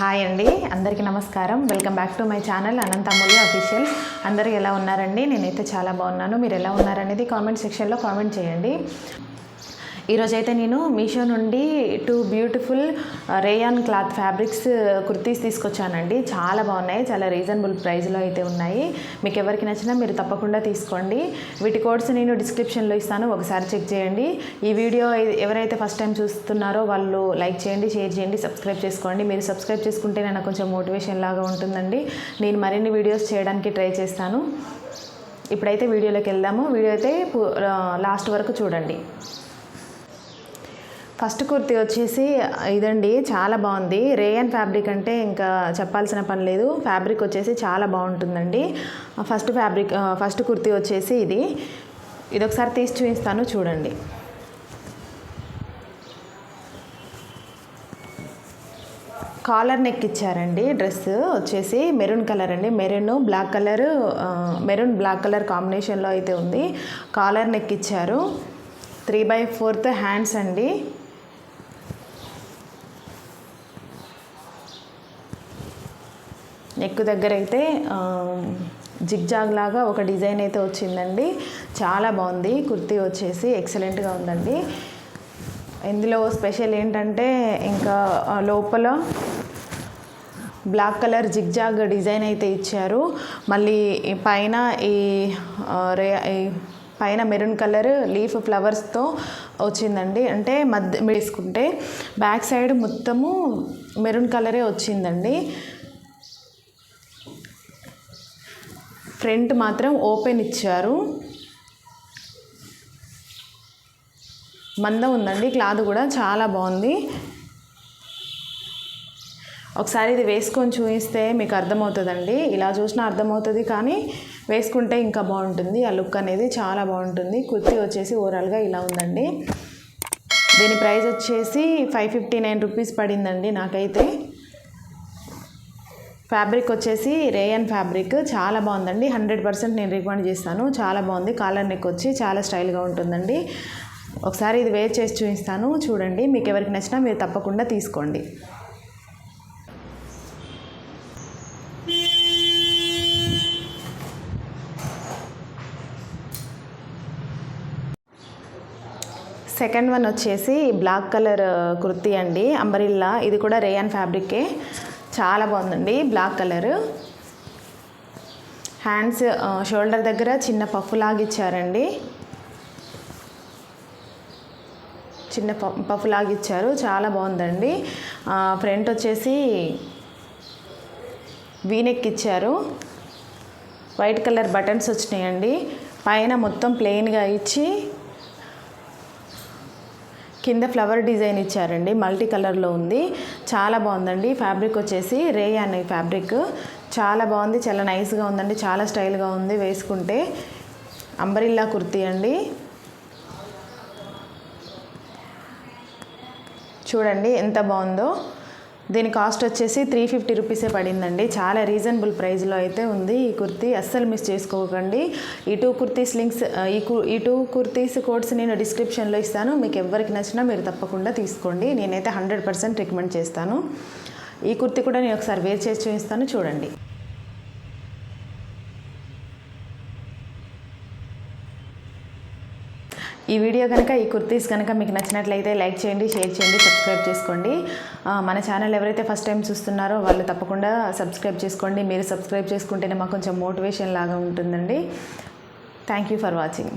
Hi అండి, అందరికీ నమస్కారం. Welcome back to my channel Anantha Amulya official. అందరూ ఎలా ఉన్నారండి? నేనైతే చాలా బాగున్నాను. మీరు ఎలా ఉన్నారనేది కామెంట్ సెక్షన్లో కామెంట్ చేయండి. ఈరోజైతే నేను మీషో నుండి 2 beautiful rayon cloth fabrics kurtis తీసుకొచ్చానండి. చాలా బాగున్నాయి, చాలా రీజనబుల్ ప్రైస్లో అయితే ఉన్నాయి. మీకు ఎవరికి నచ్చినా మీరు తప్పకుండా తీసుకోండి. వీటి కోడ్స్ నేను డిస్క్రిప్షన్లో ఇస్తాను, ఒకసారి చెక్ చేయండి. ఈ వీడియో ఎవరైతే ఫస్ట్ టైం చూస్తున్నారో వాళ్ళు లైక్ చేయండి, షేర్ చేయండి, సబ్స్క్రైబ్ చేసుకోండి. మీరు సబ్స్క్రైబ్ చేసుకుంటే నాకు కొంచెం మోటివేషన్ లాగా ఉంటుందండి. నేను మరిన్ని వీడియోస్ చేయడానికి ట్రై చేస్తాను. ఇప్పుడైతే వీడియోలోకి వెళ్దాము. వీడియో అయితే లాస్ట్ వరకు చూడండి. ఫస్ట్ కుర్తీ వచ్చేసి ఇదండి, చాలా బాగుంది. రేయన్ ఫ్యాబ్రిక్ అంటే ఇంకా చెప్పాల్సిన పని లేదు. ఫ్యాబ్రిక్ వచ్చేసి చాలా బాగుంటుందండి. ఫస్ట్ కుర్తీ వచ్చేసి ఇది ఒకసారి తీసి చూపిస్తాను, చూడండి. కాలర్ నెక్ ఇచ్చారండి. డ్రెస్ వచ్చేసి మెరూన్ కలర్ అండి. మెరూన్ బ్లాక్ కలర్ కాంబినేషన్లో అయితే ఉంది. కాలర్ నెక్ ఇచ్చారు. 3/4 హ్యాండ్స్ అండి. నెక్ దగ్గర అయితే జిగ్జాగ్ లాగా ఒక డిజైన్ అయితే వచ్చిందండి. చాలా బాగుంది. కుర్తీ వచ్చేసి ఎక్సలెంట్గా ఉందండి. ఇందులో స్పెషల్ ఏంటంటే ఇంకా లోపల బ్లాక్ కలర్ జిగ్జాగ్ డిజైన్ అయితే ఇచ్చారు. మళ్ళీ పైన మెరూన్ కలర్ లీఫ్ ఫ్లవర్స్తో వచ్చిందండి. అంటే మధ్య వేసుకుంటే బ్యాక్ సైడ్ మొత్తము మెరూన్ కలరే వచ్చిందండి. ఫ్రంట్ మాత్రం ఓపెన్ ఇచ్చారు. మందం ఉందండి. క్లాత్ కూడా చాలా బాగుంది. ఒకసారి ఇది వేసుకొని చూపిస్తే మీకు అర్థమవుతుందండి. ఇలా చూసినా అర్థమవుతుంది, కానీ వేసుకుంటే ఇంకా బాగుంటుంది. ఆ లుక్ అనేది చాలా బాగుంటుంది. కుర్తీ వచ్చేసి ఓవరాల్గా ఇలా ఉందండి. దీని ప్రైస్ వచ్చేసి 559 రూపీస్ పడిందండి నాకైతే. ఫ్యాబ్రిక్ వచ్చేసి రేయన్ ఫ్యాబ్రిక్ చాలా బాగుందండి. 100% నేను రికమెండ్ చేస్తాను. చాలా బాగుంది. కాలర్ నెక్ వచ్చి చాలా స్టైల్గా ఉంటుందండి. ఒకసారి ఇది వేర్ చేసి చూపిస్తాను, చూడండి. మీకు ఎవరికి నచ్చినా మీరు తప్పకుండా తీసుకోండి. సెకండ్ వన్ వచ్చేసి బ్లాక్ కలర్ కుర్తీ అండి, అంబ్రిల్లా. ఇది కూడా రేయన్ ఫ్యాబ్రికే. చాలా బాగుందండి. Black colour. హ్యాండ్స్ షోల్డర్ దగ్గర చిన్న పఫ్ లాగా ఇచ్చారండి. చిన్న పఫ్ లాగా ఇచ్చారు. చాలా బాగుందండి. ఫ్రంట్ వచ్చేసి వీనెక్ ఇచ్చారు. వైట్ కలర్ బటన్స్ వచ్చినాయండి. పైన మొత్తం ప్లెయిన్గా ఇచ్చి కింద ఫ్లవర్ డిజైన్ ఇచ్చారండి. మల్టీ కలర్లో ఉంది. చాలా బాగుందండి. ఫ్యాబ్రిక్ వచ్చేసి రేయాన్ ఫ్యాబ్రిక్. చాలా బాగుంది, చాలా నైస్గా ఉందండి. చాలా స్టైల్గా ఉంది వేసుకుంటే. అంబ్రిల్లా కుర్తీ అండి. చూడండి ఎంత బాగుందో. దీని కాస్ట్ వచ్చేసి 350 రూపీసే పడిందండి. చాలా రీజనబుల్ ప్రైస్లో అయితే ఉంది ఈ కుర్తీ. అస్సలు మిస్ చేసుకోకండి. ఈ 2 కుర్తీస్ లింక్స్ ఈ 2 కుర్తీస్ కోడ్స్ నేను డిస్క్రిప్షన్లో ఇస్తాను. మీకు ఎవరికి నచ్చినా మీరు తప్పకుండా తీసుకోండి. నేనైతే 100% రికమెండ్ చేస్తాను. ఈ కుర్తీ కూడా నేను ఒకసారి వేర్ చేసి చూపిస్తాను, చూడండి. ఈ వీడియో కనుక, ఈ కుర్తీస్ కనుక మీకు నచ్చినట్లయితే లైక్ చేయండి, షేర్ చేయండి, సబ్స్క్రైబ్ చేసుకోండి. మన ఛానల్ ఎవరైతే ఫస్ట్ టైం చూస్తున్నారో వాళ్ళు తప్పకుండా సబ్స్క్రైబ్ చేసుకోండి. మీరు సబ్స్క్రైబ్ చేసుకుంటేనే మాకు కొంచెం మోటివేషన్ లాగా ఉంటుందండి. Thank you for watching.